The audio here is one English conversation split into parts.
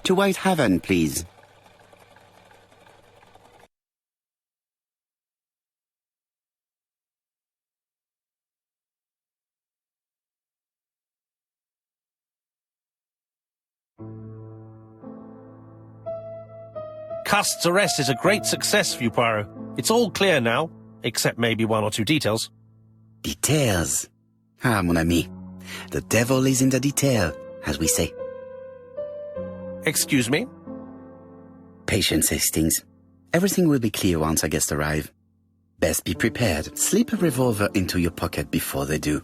To Whitehaven, please. Cust's arrest is a great success for you, Poirot. It's all clear now, except maybe one or two details. Details. Ah, mon ami. The devil is in the detail, as we say. Excuse me? Patience, Hastings. Everything will be clear once our guests arrive. Best be prepared. Slip a revolver into your pocket before they do.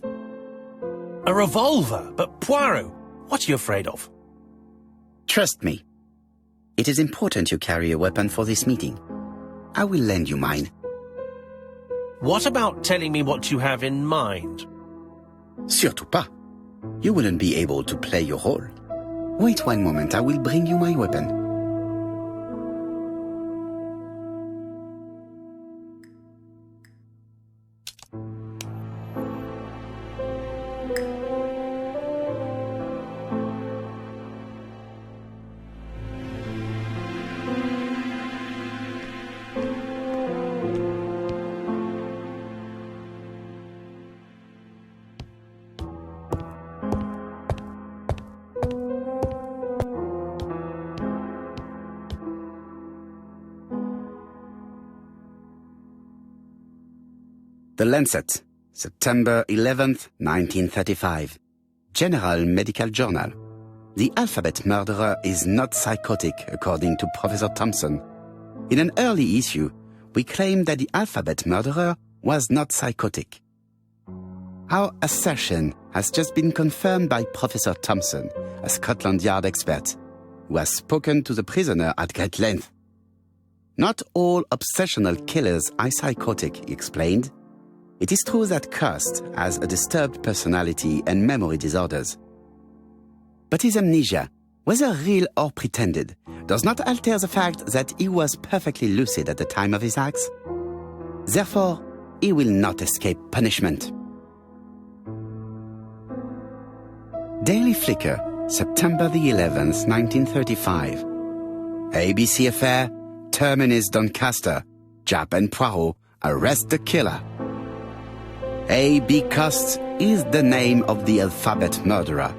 A revolver? But Poirot, what are you afraid of? Trust me. It is important you carry a weapon for this meeting. I will lend you mine. What about telling me what you have in mind? Surtout pas. You wouldn't be able to play your role. Wait one moment, I will bring you my weapon. The Lancet, September 11th, 1935. General Medical Journal. The alphabet murderer is not psychotic, according to Professor Thompson. In an early issue, we claimed that the alphabet murderer was not psychotic. Our assertion has just been confirmed by Professor Thompson, a Scotland Yard expert, who has spoken to the prisoner at great length. Not all obsessional killers are psychotic, he explained. It is true that Cust has a disturbed personality and memory disorders. But his amnesia, whether real or pretended, does not alter the fact that he was perfectly lucid at the time of his acts. Therefore, he will not escape punishment. Daily Flicker, September the 11th, 1935. ABC affair, Terminus Doncaster, Japp and Poirot arrest the killer. A.B. Cust is the name of the alphabet murderer.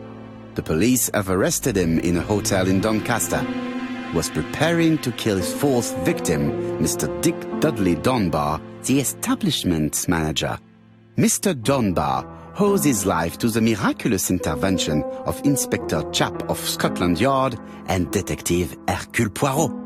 The police have arrested him in a hotel in Doncaster. He was preparing to kill his fourth victim, Mr. Dick Dudley Dunbar, the establishment manager. Mr. Dunbar owes his life to the miraculous intervention of Inspector Japp of Scotland Yard and Detective Hercule Poirot.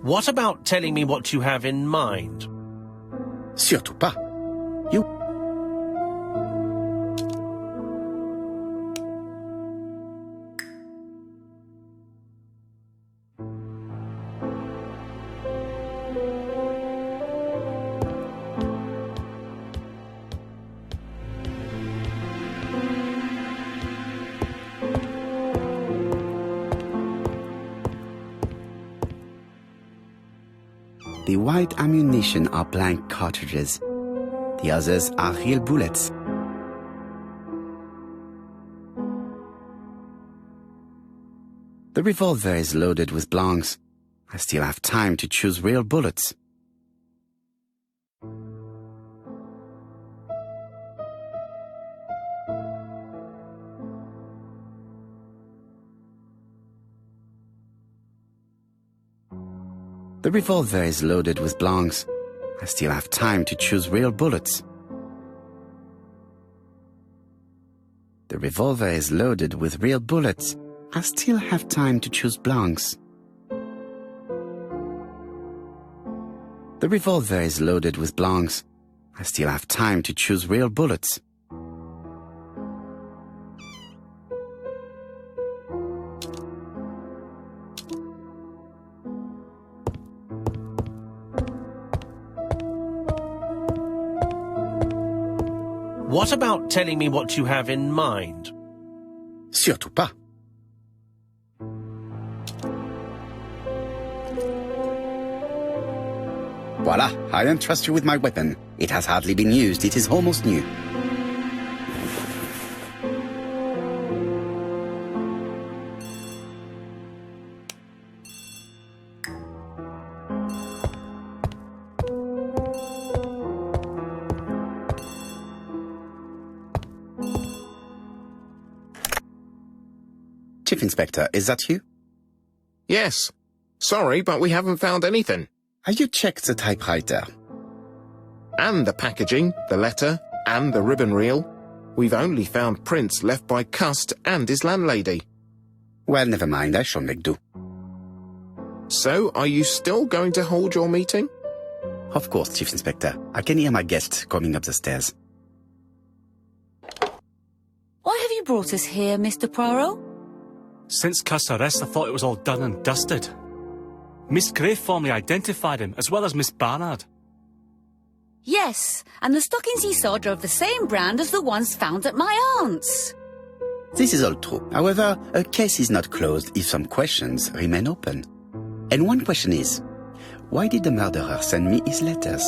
What about telling me what you have in mind? Surtout pas. You... The white ammunition are blank cartridges. The others are real bullets. The revolver is loaded with blancs. I still have time to choose real bullets. The revolver is loaded with blancs. I still have time to choose real bullets. The revolver is loaded with real bullets. I still have time to choose blanks. The revolver is loaded with blanks. I still have time to choose real bullets. What about telling me what you have in mind? Surtout pas. Voila, I entrust you with my weapon. It has hardly been used, it is almost new. Chief Inspector, is that you? Yes. Sorry, but we haven't found anything. Have you checked the typewriter? And the packaging, the letter, and the ribbon reel. We've only found prints left by Cust and his landlady. Well, never mind, I shall make do. So, are you still going to hold your meeting? Of course, Chief Inspector. I can hear my guest coming up the stairs. Why have you brought us here, Mr. Poirot? Since Cust's arrest, I thought it was all done and dusted. Miss Gray formally identified him, as well as Miss Barnard. Yes, and the stockings he saw drove the same brand as the ones found at my aunt's. This is all true. However, a case is not closed if some questions remain open. And one question is, why did the murderer send me his letters?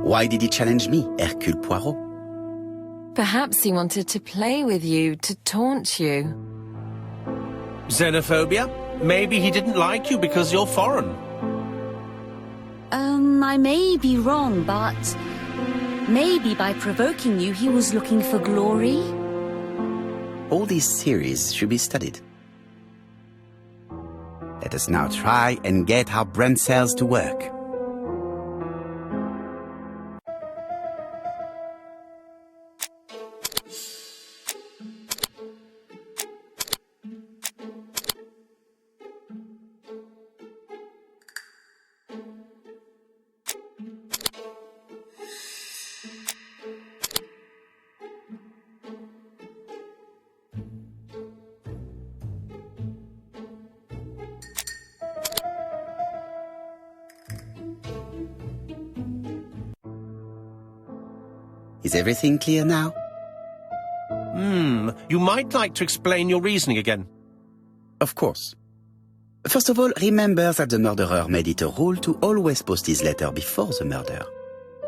Why did he challenge me, Hercule Poirot? Perhaps he wanted to play with you, to taunt you. Xenophobia? Maybe he didn't like you because you're foreign. I may be wrong, but maybe by provoking you he was looking for glory? All these theories should be studied. Let us now try and get our brain cells to work. Is everything clear now? You might like to explain your reasoning again. Of course. First of all, remember that the murderer made it a rule to always post his letter before the murder.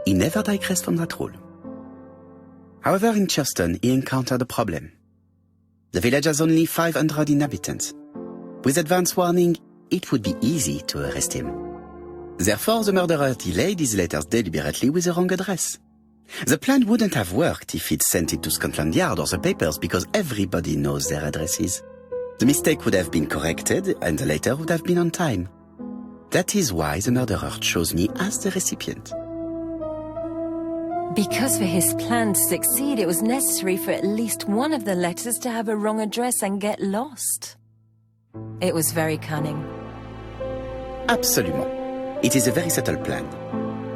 He never digressed from that rule. However, in Churston, he encountered a problem. The village has only 500 inhabitants. With advance warning, it would be easy to arrest him. Therefore, the murderer delayed his letters deliberately with the wrong address. The plan wouldn't have worked if he'd sent it to Scotland Yard or the papers because everybody knows their addresses. The mistake would have been corrected and the letter would have been on time. That is why the murderer chose me as the recipient. Because for his plan to succeed, it was necessary for at least one of the letters to have a wrong address and get lost. It was very cunning. Absolument. It is a very subtle plan.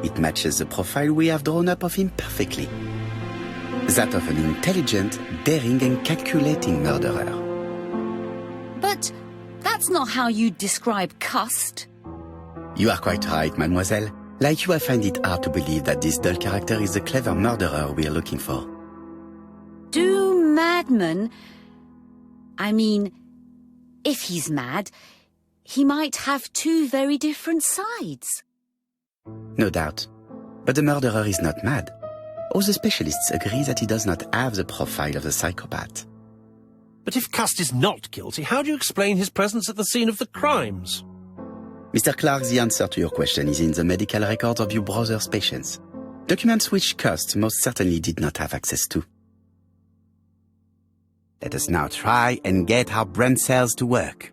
It matches the profile we have drawn up of him perfectly. That of an intelligent, daring and calculating murderer. But that's not how you describe Cust. You are quite right, mademoiselle. Like you, I find it hard to believe that this dull character is the clever murderer we are looking for. Do madmen... I mean, if he's mad, he might have two very different sides. No doubt. But the murderer is not mad. All the specialists agree that he does not have the profile of the psychopath. But if Cust is not guilty, how do you explain his presence at the scene of the crimes? Mr. Clark, the answer to your question is in the medical records of your brother's patients. Documents which Cust most certainly did not have access to. Let us now try and get our brain cells to work.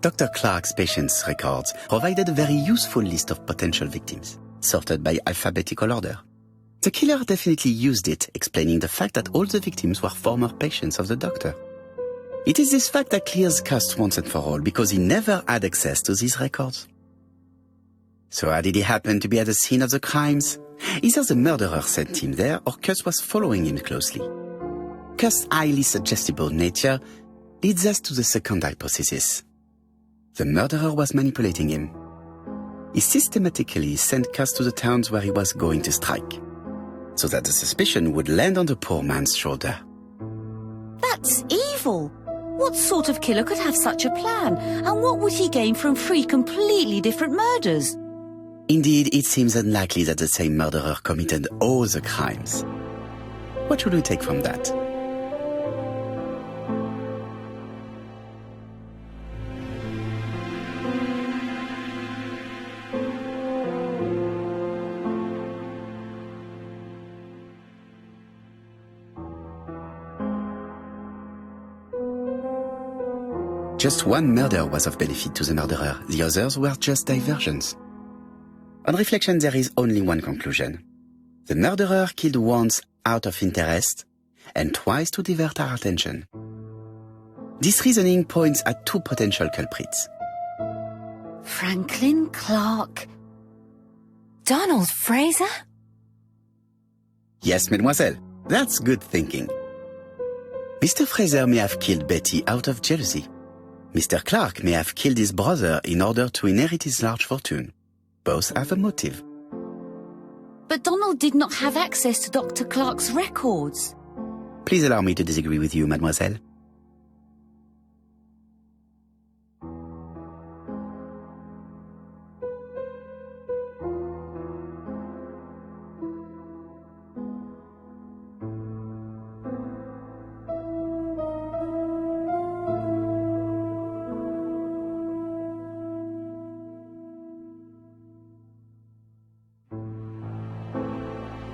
Dr. Clark's patient's records provided a very useful list of potential victims, sorted by alphabetical order. The killer definitely used it, explaining the fact that all the victims were former patients of the doctor. It is this fact that clears Cust once and for all, because he never had access to these records. So how did he happen to be at the scene of the crimes? Either the murderer sent him there, or Cust was following him closely. Cust's highly suggestible nature leads us to the second hypothesis. The murderer was manipulating him. He systematically sent Cust to the towns where he was going to strike, so that the suspicion would land on the poor man's shoulder. That's evil. What sort of killer could have such a plan? And what would he gain from 3 completely different murders? Indeed, it seems unlikely that the same murderer committed all the crimes. What should we take from that? Just one murder was of benefit to the murderer. The others were just diversions. On reflection, there is only one conclusion. The murderer killed once out of interest and twice to divert our attention. This reasoning points at 2 potential culprits. Franklin Clark. Donald Fraser? Yes, mademoiselle. That's good thinking. Mr. Fraser may have killed Betty out of jealousy. Mr. Clark may have killed his brother in order to inherit his large fortune. Both have a motive. But Donald did not have access to Dr. Clark's records. Please allow me to disagree with you, mademoiselle.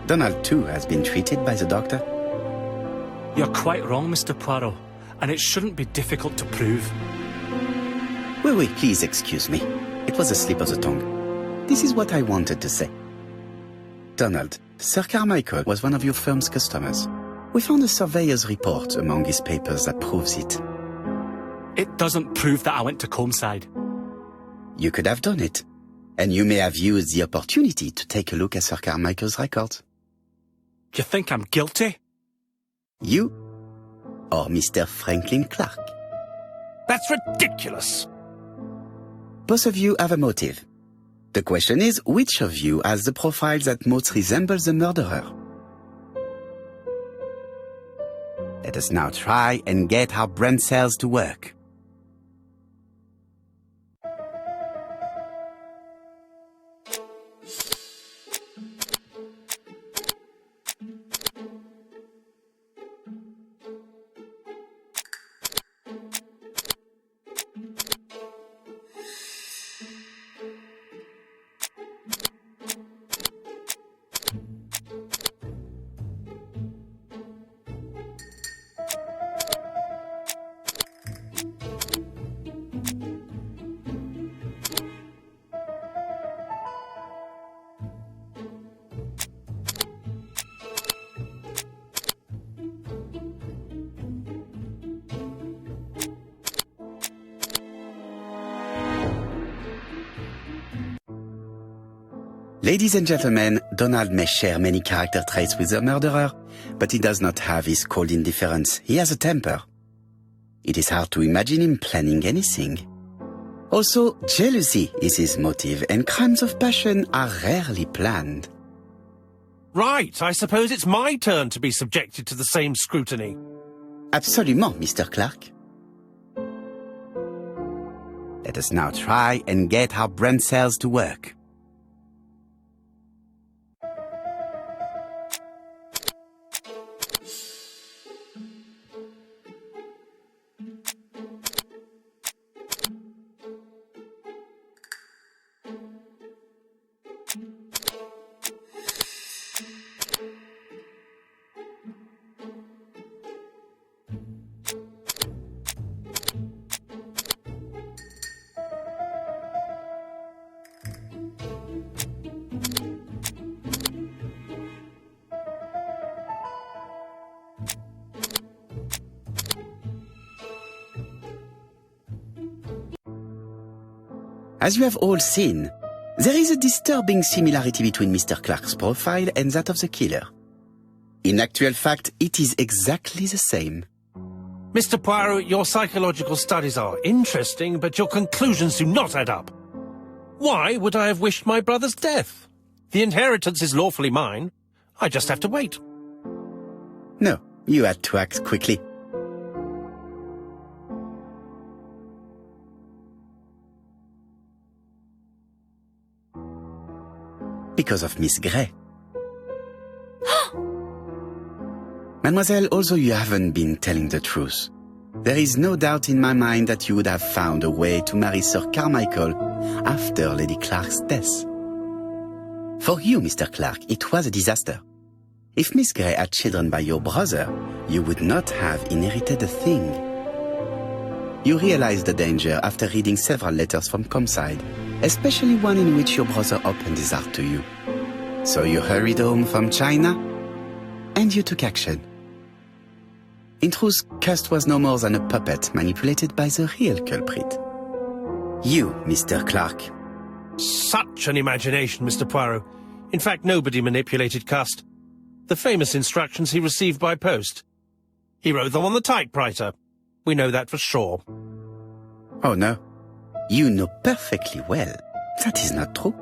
Donald, too, has been treated by the doctor. You're quite wrong, Mr. Poirot, and it shouldn't be difficult to prove. Oui, please excuse me. It was a slip of the tongue. This is what I wanted to say. Donald, Sir Carmichael was one of your firm's customers. We found a surveyor's report among his papers that proves it. It doesn't prove that I went to Comeside. You could have done it. And you may have used the opportunity to take a look at Sir Carmichael's records. You think I'm guilty? You or Mr. Franklin Clark? That's ridiculous. Both of you have a motive. The question is, which of you has the profile that most resembles the murderer? Let us now try and get our brain cells to work. Ladies and gentlemen, Donald may share many character traits with the murderer, but he does not have his cold indifference. He has a temper. It is hard to imagine him planning anything. Also, jealousy is his motive, and crimes of passion are rarely planned. Right, I suppose it's my turn to be subjected to the same scrutiny. Absolument, Mr. Clark. Let us now try and get our brain cells to work. As you have all seen, there is a disturbing similarity between Mr. Clark's profile and that of the killer. In actual fact, it is exactly the same. Mr. Poirot, your psychological studies are interesting, but your conclusions do not add up. Why would I have wished my brother's death? The inheritance is lawfully mine. I just have to wait. No, you had to act quickly. Because of Miss Grey. Mademoiselle, although you haven't been telling the truth, there is no doubt in my mind that you would have found a way to marry Sir Carmichael after Lady Clark's death. For you, Mr. Clark, it was a disaster. If Miss Grey had children by your brother, you would not have inherited a thing. You realized the danger after reading several letters from Comside, especially one in which your brother opened his heart to you. So you hurried home from China, and you took action. In truth, Cust was no more than a puppet manipulated by the real culprit. You, Mr. Clark. Such an imagination, Mr. Poirot. In fact, nobody manipulated Cust. The famous instructions he received by post. He wrote them on the typewriter. We know that for sure. Oh no, you know perfectly well that is not true.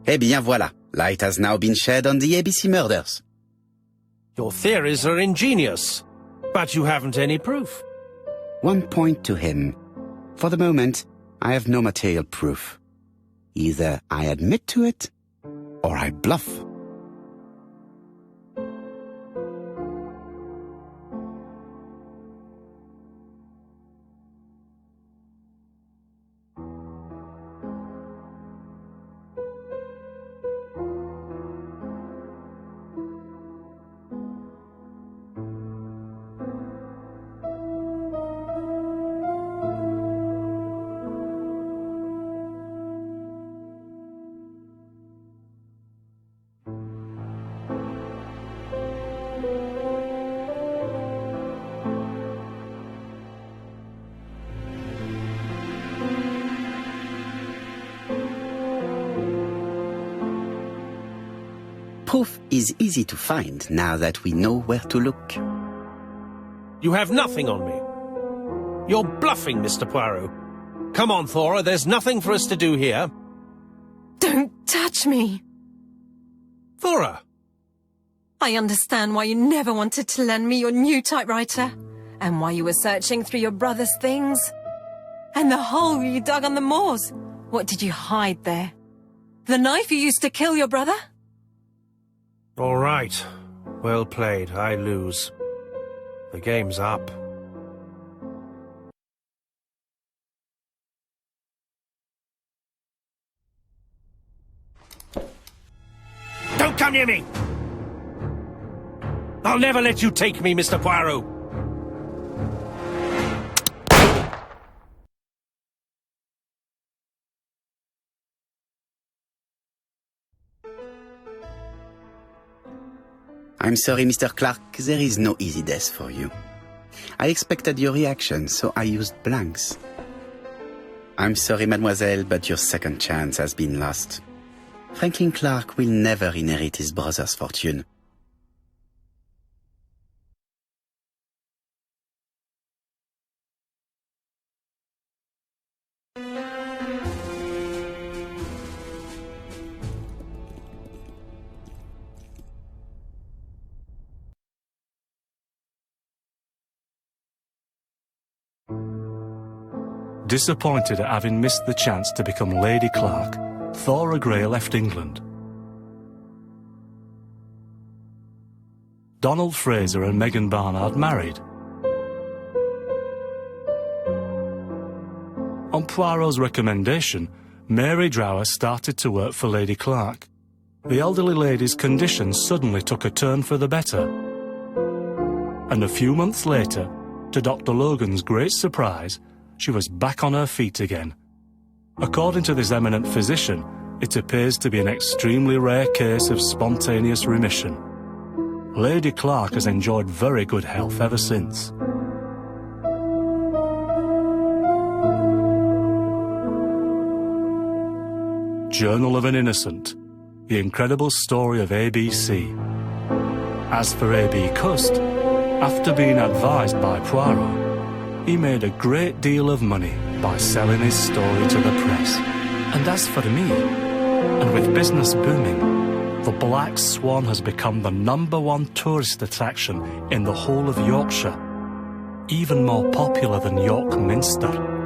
Eh bien voilà, light has now been shed on the ABC murders. Your theories are ingenious, but you haven't any proof. One point to him. For the moment, I have no material proof. Either I admit to it, or I bluff. Proof is easy to find now that we know where to look. You have nothing on me. You're bluffing, Mr. Poirot. Come on, Thora, there's nothing for us to do here. Don't touch me. Thora! I understand why you never wanted to lend me your new typewriter, and why you were searching through your brother's things. And the hole you dug on the moors. What did you hide there? The knife you used to kill your brother? All right. Well played. I lose. The game's up. Don't come near me! I'll never let you take me, Mr. Poirot! I'm sorry, Mr. Clark, there is no easy death for you. I expected your reaction, so I used blanks. I'm sorry, mademoiselle, but your second chance has been lost. Franklin Clark will never inherit his brother's fortune. Disappointed at having missed the chance to become Lady Clark, Thora Grey left England. Donald Fraser and Megan Barnard married. On Poirot's recommendation, Mary Drower started to work for Lady Clark. The elderly lady's condition suddenly took a turn for the better. And a few months later, to Dr. Logan's great surprise, she was back on her feet again. According to this eminent physician, it appears to be an extremely rare case of spontaneous remission. Lady Clark has enjoyed very good health ever since. Journal of an Innocent, The Incredible Story of ABC. As for A.B. Cust, after being advised by Poirot, he made a great deal of money by selling his story to the press. And as for me, and with business booming, the Black Swan has become the #1 tourist attraction in the whole of Yorkshire, even more popular than York Minster.